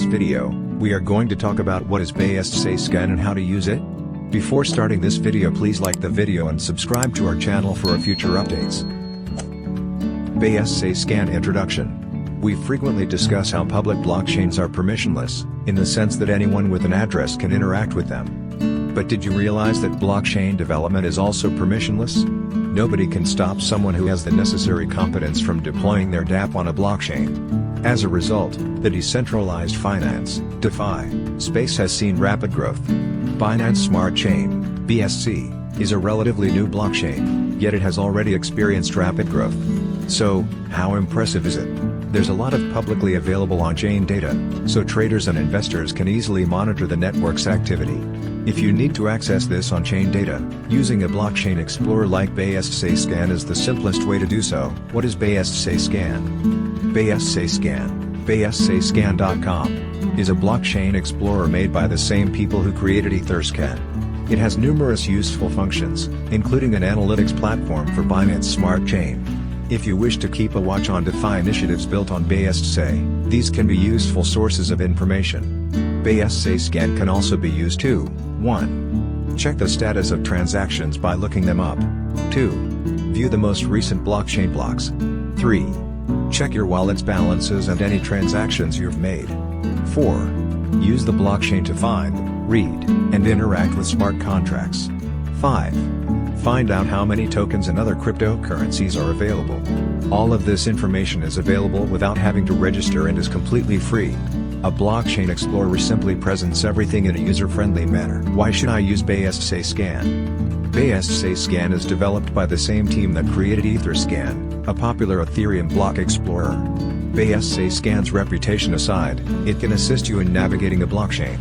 video, we are going to talk about what is BscScan and how to use it. Before starting this video, please like the video and subscribe to our channel for future updates. BscScan Introduction. We frequently discuss how public blockchains are permissionless, in the sense that anyone with an address can interact with them. But did you realize that blockchain development is also permissionless? Nobody can stop someone who has the necessary competence from deploying their dApp on a blockchain. As a result, the decentralized finance (DeFi) space has seen rapid growth. Binance Smart Chain (BSC) is a relatively new blockchain, yet it has already experienced rapid growth. So, how impressive is it? There's a lot of publicly available on-chain data, so traders and investors can easily monitor the network's activity. If you need to access this on-chain data, using a blockchain explorer like BscScan is the simplest way to do so. What is BscScan? BscScan, BscScan.com, is a blockchain explorer made by the same people who created Etherscan. It has numerous useful functions, including an analytics platform for Binance Smart Chain. If you wish to keep a watch on DeFi initiatives built on BscScan, these can be useful sources of information. BscScan can also be used to 1. Check the status of transactions by looking them up. 2. View the most recent blockchain blocks. 3. Check your wallet's balances and any transactions you've made. 4. Use the blockchain to find, read, and interact with smart contracts. 5. Find out how many tokens and other cryptocurrencies are available. All of this information is available without having to register and is completely free. A blockchain explorer simply presents everything in a user-friendly manner. Why should I use BscScan? BscScan is developed by the same team that created Etherscan, a popular Ethereum block explorer. BscScan's reputation aside, it can assist you in navigating a blockchain.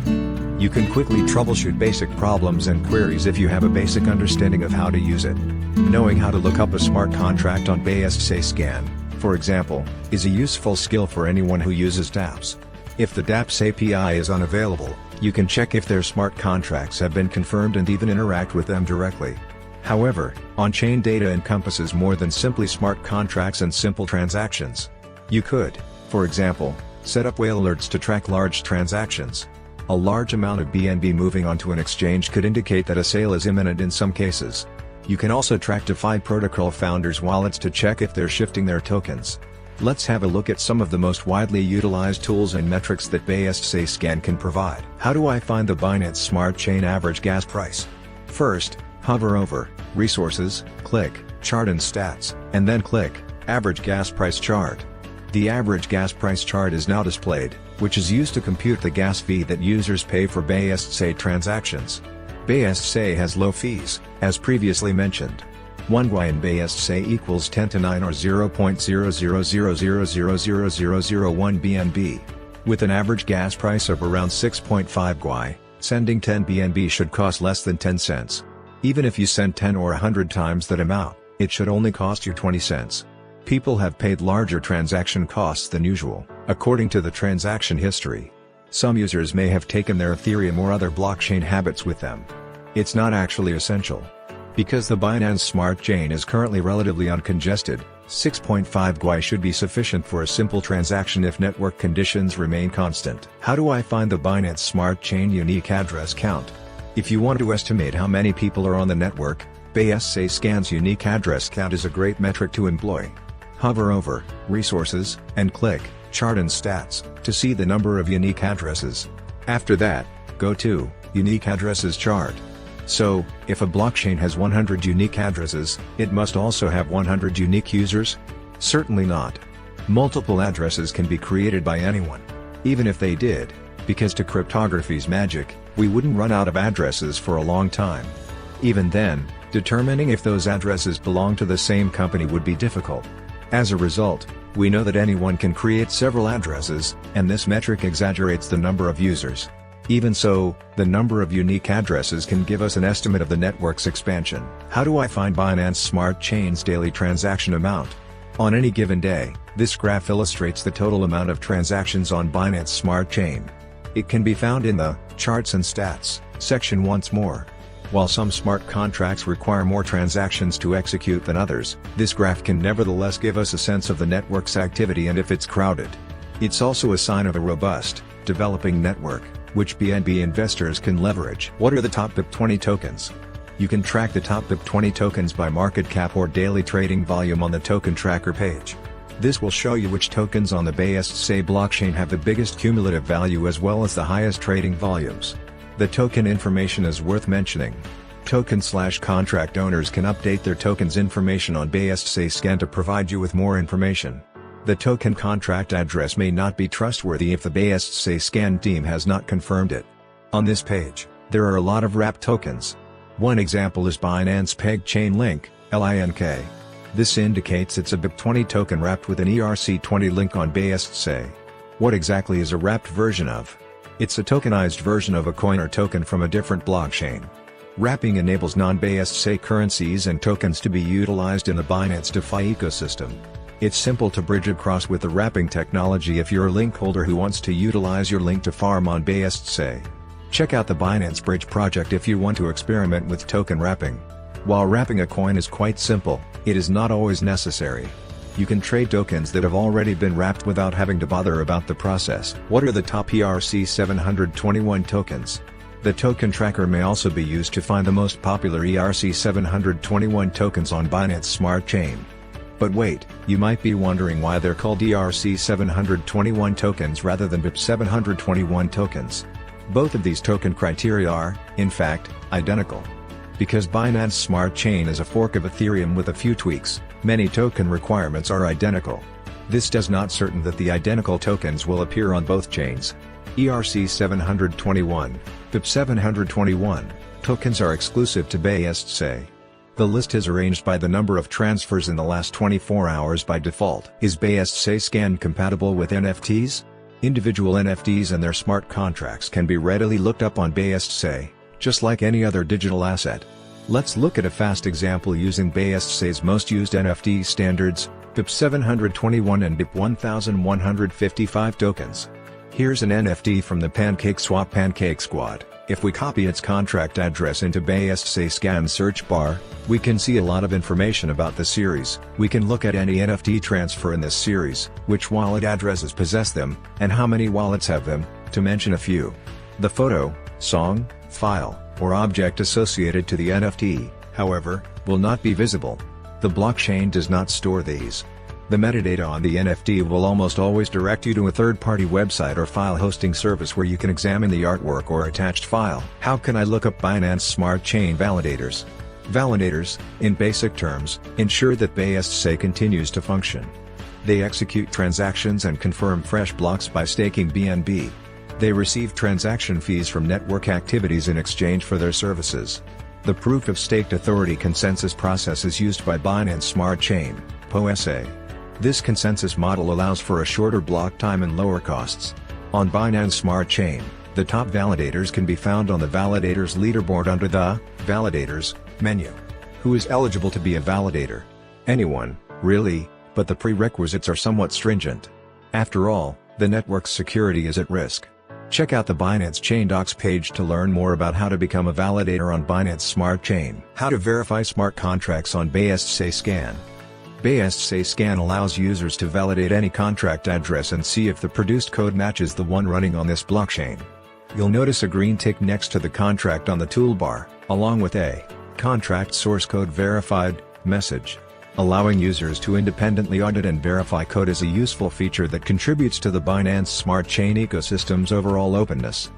You can quickly troubleshoot basic problems and queries if you have a basic understanding of how to use it. Knowing how to look up a smart contract on BscScan, for example, is a useful skill for anyone who uses dApps. If the dApp's API is unavailable, you can check if their smart contracts have been confirmed and even interact with them directly. However, on-chain data encompasses more than simply smart contracts and simple transactions. You could, for example, set up whale alerts to track large transactions. A large amount of BNB moving onto an exchange could indicate that a sale is imminent in some cases. You can also track DeFi protocol founders' wallets to check if they're shifting their tokens. Let's have a look at some of the most widely utilized tools and metrics that BscScan can provide. How do I find the Binance Smart Chain average gas price? First, hover over Resources, click Chart and Stats, and then click Average Gas Price Chart. The average gas price chart is now displayed, which is used to compute the gas fee that users pay for BscScan transactions. BscScan has low fees, as previously mentioned. 1 GUI in BscScan equals 10 to 9 or 0.0000000001 BNB. With an average gas price of around 6.5 GUI, sending 10 BNB should cost less than 10 cents. Even if you send 10 or 100 times that amount, it should only cost you 20 cents. People have paid larger transaction costs than usual, according to the transaction history. Some users may have taken their Ethereum or other blockchain habits with them. It's not actually essential. Because the Binance Smart Chain is currently relatively uncongested, 6.5 GUI should be sufficient for a simple transaction if network conditions remain constant. How do I find the Binance Smart Chain unique address count? If you want to estimate how many people are on the network, BscScan's unique address count is a great metric to employ. Hover over Resources, and click Chart and Stats, to see the number of unique addresses. After that, go to Unique Addresses Chart. So, if a blockchain has 100 unique addresses, it must also have 100 unique users? Certainly not. Multiple addresses can be created by anyone. Even if they did, because to cryptography's magic, we wouldn't run out of addresses for a long time. Even then, determining if those addresses belong to the same company would be difficult. As a result, we know that anyone can create several addresses, and this metric exaggerates the number of users. Even so, the number of unique addresses can give us an estimate of the network's expansion. How do I find Binance Smart Chain's daily transaction amount? On any given day, this graph illustrates the total amount of transactions on Binance Smart Chain. It can be found in the Charts and Stats section once more. While some smart contracts require more transactions to execute than others, this graph can nevertheless give us a sense of the network's activity and if it's crowded. It's also a sign of a robust, developing network, which BNB investors can leverage. What are the top BIP20 tokens? You can track the top BIP20 tokens by market cap or daily trading volume on the token tracker page. This will show you which tokens on the BscScan blockchain have the biggest cumulative value as well as the highest trading volumes. The token information is worth mentioning. Token/contract owners can update their tokens information on BscScan to provide you with more information. The token contract address may not be trustworthy if the BscScan team has not confirmed it. On this page, there are a lot of wrapped tokens. One example is Binance Peg Chain Link, LINK. This indicates it's a BIP20 token wrapped with an ERC20 link on BscScan. What exactly is a wrapped version of? It's a tokenized version of a coin or token from a different blockchain. Wrapping enables non-BscScan currencies and tokens to be utilized in the Binance DeFi ecosystem. It's simple to bridge across with the wrapping technology if you're a link holder who wants to utilize your link to farm on BscScan. Check out the Binance Bridge project if you want to experiment with token wrapping. While wrapping a coin is quite simple, it is not always necessary. You can trade tokens that have already been wrapped without having to bother about the process. What are the top ERC721 tokens? The token tracker may also be used to find the most popular ERC721 tokens on Binance Smart Chain. But wait, you might be wondering why they're called ERC721 tokens rather than BIP721 tokens. Both of these token criteria are, in fact, identical. Because Binance Smart Chain is a fork of Ethereum with a few tweaks, many token requirements are identical. This does not certain that the identical tokens will appear on both chains. ERC721, BIP721, tokens are exclusive to BscScan. The list is arranged by the number of transfers in the last 24 hours by default. Is BscScan compatible with NFTs? Individual NFTs and their smart contracts can be readily looked up on BscScan, just like any other digital asset. Let's look at a fast example using BscScan's most used NFT standards, BIP721 and BIP1155 tokens. Here's an NFT from the PancakeSwap Pancake Squad. If we copy its contract address into BscScan search bar, we can see a lot of information about the series. We can look at any NFT transfer in this series, which wallet addresses possess them, and how many wallets have them, to mention a few. The photo, song, file, or object associated to the NFT, however, will not be visible. The blockchain does not store these. The metadata on the NFT will almost always direct you to a third-party website or file hosting service where you can examine the artwork or attached file. How can I look up Binance Smart Chain validators? Validators, in basic terms, ensure that BscScan continues to function. They execute transactions and confirm fresh blocks by staking BNB. They receive transaction fees from network activities in exchange for their services. The Proof of Staked Authority consensus process is used by Binance Smart Chain, POSA. This consensus model allows for a shorter block time and lower costs. On Binance Smart Chain, the top validators can be found on the Validators leaderboard under the Validators menu. Who is eligible to be a validator? Anyone, really, but the prerequisites are somewhat stringent. After all, the network's security is at risk. Check out the Binance Chain Docs page to learn more about how to become a validator on Binance Smart Chain. How to verify smart contracts on BscScan. BscScan allows users to validate any contract address and see if the produced code matches the one running on this blockchain. You'll notice a green tick next to the contract on the toolbar, along with a contract source code verified message. Allowing users to independently audit and verify code is a useful feature that contributes to the Binance Smart Chain ecosystem's overall openness.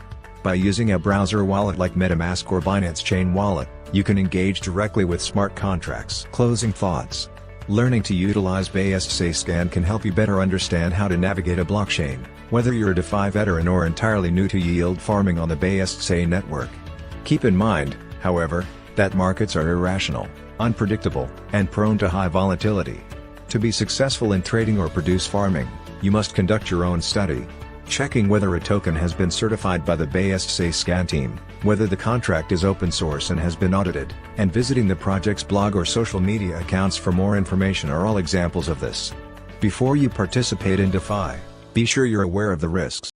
By using a browser wallet like MetaMask or Binance Chain Wallet, you can engage directly with smart contracts. Closing thoughts. Learning to utilize BscScan can help you better understand how to navigate a blockchain, whether you're a DeFi veteran or entirely new to yield farming on the BscScan network. Keep in mind, however, that markets are irrational, unpredictable, and prone to high volatility. To be successful in trading or produce farming, you must conduct your own study. Checking whether a token has been certified by the BscScan team, whether the contract is open source and has been audited, and visiting the project's blog or social media accounts for more information are all examples of this. Before you participate in DeFi, be sure you're aware of the risks.